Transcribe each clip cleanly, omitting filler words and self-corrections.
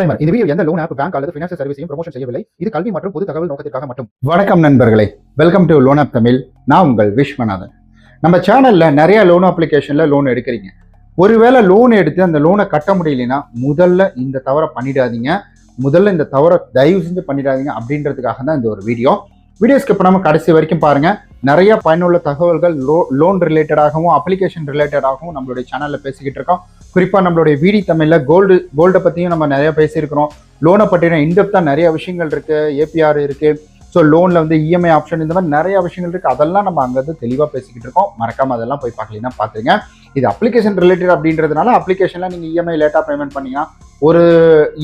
இந்த வீடியோ எந்த loan app bank அல்லது ஃபினான்ஷியல் சர்வீஸையும் ப்ரமோஷன் செய்யவில்லை. இது கல்வி மற்றும் பொது தகவல் நோக்கத்திற்காக மட்டும். வணக்கம் நண்பர்களே, welcome to loan app Tamil. நான் உங்கள் விஸ்வநாதன். நம்ம சேனல்ல நிறைய லோன் அப்ளிகேஷன்ல லோன் எடுக்கிறீங்க. ஒருவேளை லோன் எடுத்து அந்த லோனை கட்ட முடியலன்னா முதல்ல இந்த தவறை பண்ணிடாதீங்க. முதல்ல இந்த தவறை தயவு செஞ்சு பண்ணிடாதீங்க அப்படின்றதுக்காக தான் இந்த ஒரு வீடியோ ஸ்கிப் பண்ணாமல் கடைசி வரைக்கும் பாருங்க. நிறைய பயனுள்ள தகவல்கள் லோன் ரிலேட்டடாகவும் அப்ளிகேஷன் ரிலேட்டடாகவும் நம்மளுடைய சேனல்ல பேசிக்கிட்டு இருக்கோம். குறிப்பா நம்மளுடைய வீடி தமிழ்ல கோல்டை பத்தியும் நம்ம நிறைய பேசியிருக்கிறோம். லோனை பற்றின இன்டெப்தா நிறைய விஷயங்கள் இருக்கு, ஏபிஆர் இருக்கு, ஸோ லோன்ல வந்து இஎம்ஐ ஆப்ஷன், இந்த மாதிரி நிறைய விஷயங்கள் இருக்கு. அதெல்லாம் நம்ம அங்கிருந்து தெளிவா பேசிக்கிட்டு இருக்கோம். மறக்காம அதெல்லாம் போய் பார்க்கலாம், பாத்துங்க. இது அப்ளிகேஷன் ரிலேட்டட் அப்படின்றதுனால அப்ளிகேஷன்ல நீங்க இஎம்ஐ லேட்டா பேமெண்ட் பண்ணீங்கன்னா ஒரு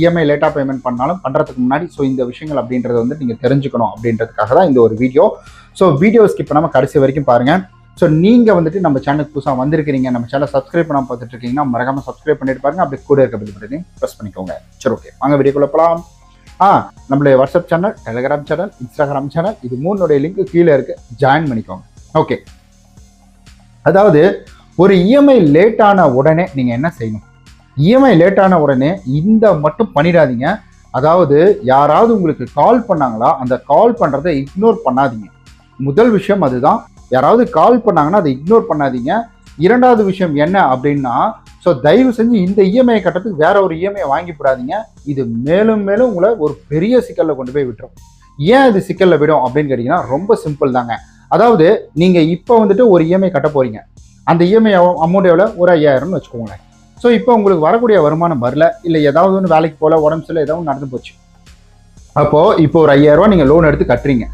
இஎம்ஐ லேட்டா பேமெண்ட் பண்ணாலும் பண்றதுக்கு முன்னாடி ஸோ இந்த விஷயங்கள் அப்படின்றத வந்து நீங்க தெரிஞ்சுக்கணும் அப்படின்றதுக்காக தான் இந்த ஒரு வீடியோ. ஸோ வீடியோ ஸ்கிப் பண்ணாம கடைசி வரைக்கும் பாருங்க. ஸோ நீங்க வந்துட்டு நம்ம சேனலுக்கு புதுசாக வந்திருக்கிறீங்க, நம்ம சேனல் சப்ஸ்கிரைப் பண்ணாம பார்த்துட்டு இருக்கீங்கன்னா மறக்காம சப்ஸ்கிரைப் பண்ணிட்டு பாருங்க. அப்படி கூட இருக்க பெல் பட்டனையும் ப்ரெஸ் பண்ணிக்கோங்க. சரி, ஓகே, வாங்க வீடியோக்குள்ள போகலாம். நம்மளுடைய WhatsApp channel, Telegram channel, Instagram channel, இது மூணுடைய லிங்க் கீழே இருக்கு, ஜாயின் பண்ணிக்கோங்க. ஓகே, அதாவது ஒரு இஎம்ஐ லேட் ஆன உடனே நீங்க என்ன செய்யணும்? இஎம்ஐ லேட் ஆன உடனே இந்த மட்டும் பண்ணிடாதீங்க. அதாவது யாராவது உங்களுக்கு கால் பண்ணாங்களா, அந்த கால் பண்றதை இக்னோர் பண்ணாதீங்க. முதல் விஷயம் அதுதான். யாராவது கால் பண்ணாங்கன்னா அதை இக்னோர் பண்ணாதீங்க. இரண்டாவது விஷயம் என்ன அப்படின்னா, ஸோ தயவு செஞ்சு இந்த இஎம்ஐ கட்டத்துக்கு வேற ஒரு இஎம்ஐ வாங்கி போடாதீங்க. இது மேலும் மேலும் உங்களை ஒரு பெரிய சிக்கல்ல கொண்டு போய் விட்டுரும். ஏன் இது சிக்கல்ல விடும் அப்படின்னு கேட்டீங்கன்னா ரொம்ப சிம்பிள் தாங்க. அதாவது நீங்க இப்போ வந்துட்டு ஒரு இஎம்ஐ கட்ட போறீங்க. அந்த இஎம்ஐ அமௌண்ட் எவ்வளோ? ஒரு 5000ன்னு வச்சுக்கோங்களேன். ஸோ இப்போ உங்களுக்கு வரக்கூடிய வருமானம் வரல, இல்லை ஏதாவது ஒன்று வேலைக்கு போல, உடம்பு சரியில்லை, ஏதாவது நடந்து போச்சு. அப்போ இப்போ ஒரு 5000 ரூபா நீங்க லோன் எடுத்து கட்டுறீங்க.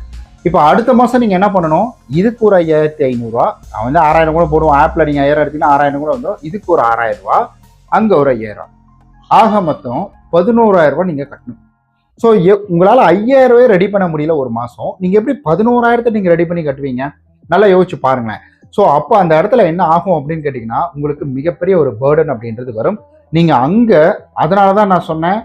இப்போ அடுத்த மாதம் நீங்கள் என்ன பண்ணணும்? இதுக்கு ஒரு 5500 ரூபா, நான் வந்து 6000 கூட போடுவோம். ஆப்பில் நீங்கள் 1000 எடுத்தீங்கன்னா 6000 கூட வந்துடும். இதுக்கு ஒரு 6000 ரூபா, அங்கே ஒரு 5000, ஆக மொத்தம் 11000 ரூபா நீங்கள் கட்டணும். ஸோ உங்களால் 5000 ரூபாய் ரெடி பண்ண முடியல ஒரு மாதம், நீங்கள் எப்படி 11000 நீங்கள் ரெடி பண்ணி கட்டுவீங்க? நல்லா யோசிச்சு பாருங்களேன். ஸோ அப்போ அந்த இடத்துல என்ன ஆகும் அப்படின்னு கேட்டிங்கன்னா உங்களுக்கு மிகப்பெரிய ஒரு பேர்டன் அப்படின்றது வரும். நீங்கள் அங்கே, அதனால தான் நான் சொன்னேன்,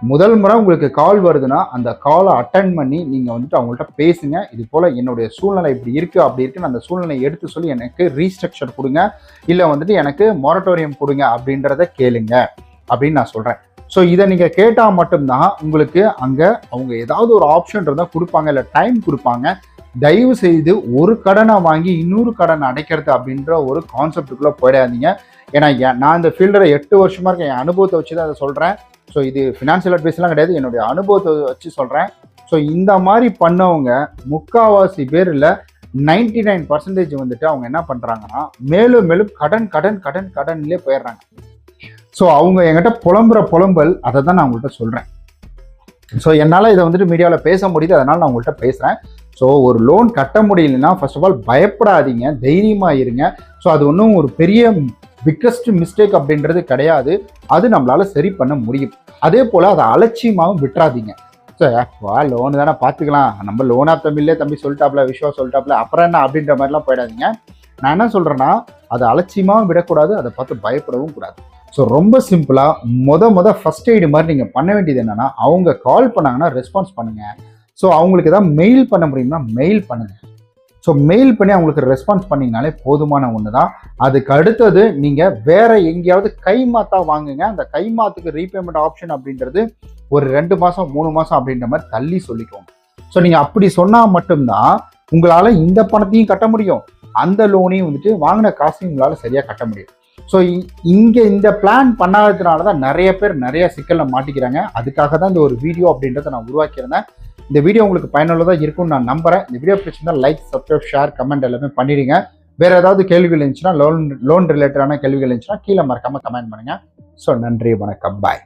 முதல் முறை உங்களுக்கு கால் வருதுன்னா அந்த காலை அட்டன் பண்ணி நீங்கள் வந்துட்டு அவங்கள்ட்ட பேசுங்க. இது போல் என்னுடைய சூழ்நிலை இப்படி இருக்குது அப்படி இருக்குன்னு அந்த சூழ்நிலையை எடுத்து சொல்லி எனக்கு ரீஸ்ட்ரக்சர் கொடுங்க, இல்லை வந்துட்டு எனக்கு மொரட்டோரியம் கொடுங்க அப்படின்றத கேளுங்க அப்படின்னு நான் சொல்கிறேன். ஸோ இதை நீங்கள் கேட்டால் மட்டும்தான் உங்களுக்கு அங்கே அவங்க ஏதாவது ஒரு ஆப்ஷன் இருந்தால் கொடுப்பாங்க, இல்லை டைம் கொடுப்பாங்க. தயவு செய்து ஒரு கடனை வாங்கி இன்னொரு கடனை அடைக்கிறது அப்படின்ற ஒரு கான்செப்டுக்குள்ளே போயிடாதீங்க. ஏன்னா நான் இந்த ஃபீல்டில் 8 வருஷமாக இருக்கேன். என் அனுபவத்தை வச்சு தான் அதை சொல்கிறேன். ஸோ இது ஃபினான்ஷியல் அட்வைஸ்லாம் கிடையாது, என்னுடைய அனுபவத்தை வச்சு சொல்கிறேன். ஸோ இந்த மாதிரி பண்ணவங்க முக்கால்வாசி பேர் இல்லை, 99% வந்துட்டு அவங்க என்ன பண்ணுறாங்கன்னா மேலும் மேலும் கடன்லேயே போயிடுறாங்க. ஸோ அவங்க என்கிட்ட புலம்பல் அதை தான் நான் உங்கள்கிட்ட சொல்கிறேன். ஸோ என்னால் இதை வந்துட்டு மீடியாவில் பேச முடியுது, அதனால் நான் உங்கள்கிட்ட பேசுகிறேன். ஸோ ஒரு லோன் கட்ட முடியலன்னா ஃபர்ஸ்ட் ஆஃப் ஆல் பயப்படாதீங்க, தைரியமாக இருங்க. ஸோ அது ஒன்றும் ஒரு பெரிய பிக்கஸ்ட் மிஸ்டேக் அப்படின்றது கிடையாது. அது நம்மளால சரி பண்ண முடியும். அதே போல் அதை அலட்சியமாகவும் விட்டுறாதீங்க. ஸோ லோனு தானே பார்த்துக்கலாம், நம்ம லோன் ஆப் தமிழ்லேயே தம்பி சொல்லிட்டாப்ல, விஸ்வா சொல்லிட்டாப்ல, அப்புறம் என்ன அப்படின்ற மாதிரிலாம் போயிடாதீங்க. நான் என்ன சொல்கிறேன்னா, அதை அலட்சியமாகவும் விடக்கூடாது, அதை பார்த்து பயப்படவும் கூடாது. ஸோ ரொம்ப சிம்பிளாக ஃபர்ஸ்ட் எய்டு மாதிரி நீங்கள் பண்ண வேண்டியது என்னென்னா, அவங்க கால் பண்ணாங்கன்னா ரெஸ்பான்ஸ் பண்ணுங்கள். ஸோ அவங்களுக்கு ஏதாவது மெயில் பண்ண முடியும்னா மெயில் பண்ணுங்கள். ஸோ மெயில் பண்ணி அவங்களுக்கு ரெஸ்பான்ஸ் பண்ணிங்கனாலே போதுமான ஒன்று தான். அதுக்கு அடுத்தது நீங்கள் வேற எங்கேயாவது கைமாத்தா வாங்குங்க. அந்த கைமாத்துக்கு ரீபேமெண்ட் ஆப்ஷன் அப்படின்றது ஒரு 2 மாதம் 3 மாதம் அப்படின்ற மாதிரி தள்ளி சொல்லிக்கோங்க. ஸோ நீங்கள் அப்படி சொன்னால் மட்டும்தான் உங்களால் இந்த பணத்தையும் கட்ட முடியும், அந்த லோனையும் வந்துட்டு வாங்கின காசையும் உங்களால் சரியாக கட்ட முடியும். ஸோ இங்கே இந்த பிளான் பண்ணாததுனால தான் நிறைய பேர் நிறைய சிக்கலில் மாட்டிக்கிறாங்க. அதுக்காக தான் இந்த ஒரு வீடியோ அப்படின்றத நான் உருவாக்கியிருந்தேன். இந்த வீடியோ உங்களுக்கு பயனுள்ளதாக இருக்கும்னு நான் நம்புறேன். இந்த வீடியோ பிடிச்சிருந்தா லைக், சப்ஸ்கிரைப், ஷேர், கமெண்ட் எல்லாமே பண்ணிடுங்க. வேற ஏதாவது கேள்விகள் இருந்துச்சுன்னா, லோன் ரிலேட்டடான கேள்விகள் இருந்துச்சுன்னா கீழே மறக்காம கமெண்ட் பண்ணுங்க. ஸோ நன்றி, வணக்கம், பாய்.